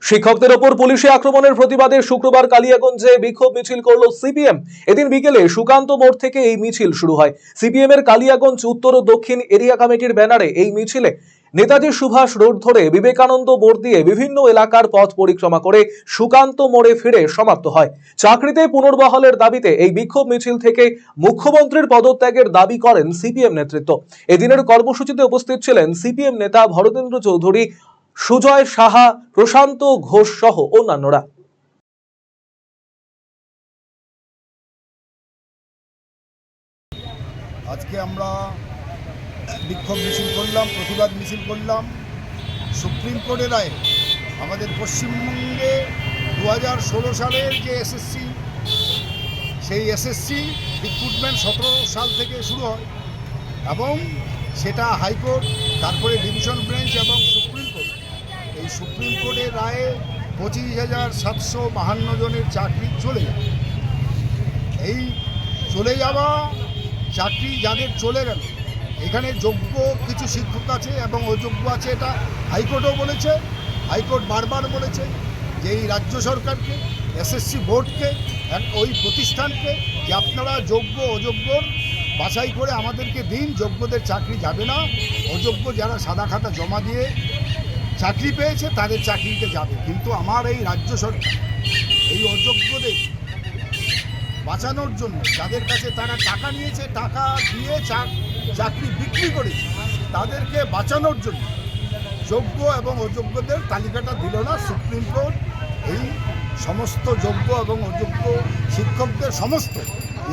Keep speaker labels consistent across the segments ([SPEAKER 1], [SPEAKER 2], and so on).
[SPEAKER 1] শিক্ষকদের ওপর পুলিশি আক্রমণের প্রতিবাদে শুক্রবার কালিয়াগঞ্জে বিক্ষোভ মিছিল করল সিপিএম। এদিন বিকেলে সুকান্ত মোড় থেকে এই মিছিল শুরু হয়। সিপিএম এর কালিয়াগঞ্জ উত্তর ও দক্ষিণ এরিয়া কমিটির ব্যানারে এই মিছিলে নেতাজি সুভাষ রোড ধরে বিবেকানন্দ মোড় দিয়ে বিভিন্ন এলাকার পথ পরিক্রমা করে সুকান্ত মোড়ে ফিরে সমাপ্ত হয়। চাকরিতে পুনর্বহালের দাবিতে এই বিক্ষোভ মিছিল থেকে মুখ্যমন্ত্রীর পদত্যাগের দাবি করেন সিপিএম নেতৃত্ব। এদিনের কর্মসূচিতে উপস্থিত ছিলেন সিপিএম নেতা ভরতেন্দ্র চৌধুরী, সুজয় সাহা, প্রশান্ত ঘোষ সহ অন্যান্যরা।
[SPEAKER 2] আজকে আমরা বিক্ষোভ মিছিল করলাম, প্রতিবাদ মিছিল করলাম। সুপ্রিম কোর্টের রায়ে আমাদের পশ্চিমবঙ্গে 2016 সালের যে এসএসসি, সেই এসএসসি রিক্রুটমেন্ট 17 সাল থেকে শুরু হয় এবং সেটা হাইকোর্ট, তারপরে ডিভিশন বেঞ্চ এবং সুপ্রিম কোর্ট। এই সুপ্রিম কোর্টের রায়ে 25,752 জনের চাকরি চলে যায়। এই চলে যাওয়া চাকরি যাদের চলে গেল, এখানে যোগ্য কিছু শিক্ষক আছে এবং অযোগ্য আছে। এটা হাইকোর্টও বলেছে। হাইকোর্ট বারবার বলেছে যে এই রাজ্য সরকারকে, এসএসসি বোর্ডকে, ওই প্রতিষ্ঠানকে যে আপনারা যোগ্য অযোগ্যর বাছাই করে আমাদেরকে দিন। যোগ্যদের চাকরি যাবে না, অযোগ্য যারা সাদা খাতা জমা দিয়ে চাকরি পেয়েছে তাদের চাকরিতে যাবে। কিন্তু আমার এই রাজ্য সরকার এই অযোগ্যদের বাঁচানোর জন্য, যাদের কাছে তারা টাকা নিয়েছে, টাকা দিয়ে চাকরি বিক্রি করেছে, তাদেরকে বাঁচানোর জন্য যোগ্য এবং অযোগ্যদের তালিকাটা দিল না সুপ্রিম কোর্ট। এই সমস্ত যোগ্য এবং অযোগ্য শিক্ষকদের সমস্ত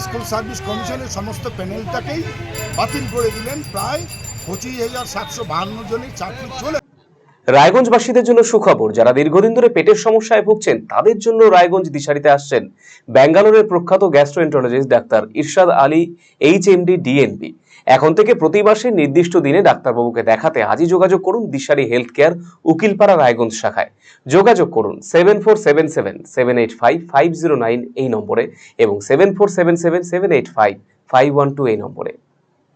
[SPEAKER 2] স্কুল সার্ভিস কমিশনের সমস্ত প্যানেলটাকেই বাতিল করে দিলেন। প্রায় 25,752 জনের চাকরি চলে।
[SPEAKER 3] রায়গঞ্জবাসীদের জন্য সুখবর, যারা দীর্ঘদিন ধরে পেটের সমস্যায় ভুগছেন তাদের জন্য রায়গঞ্জ দিশারিতে আসছেন ব্যাঙ্গালোরের প্রখ্যাত গ্যাস্ট্রোএন্টারোলজিস্ট ডাক্তার ইরশাদ আলী, এইচএমডি, ডিএনবি। এখন থেকে প্রতি মাসে নির্দিষ্ট দিনে ডাক্তারবাবুকে দেখাতে আজই যোগাযোগ করুন দিশারি হেলথ কেয়ার, উকিলপাড়া, রায়গঞ্জ শাখায়। যোগাযোগ করুন 7477785509 এই নম্বরে এবং 7477785512 এই নম্বরে।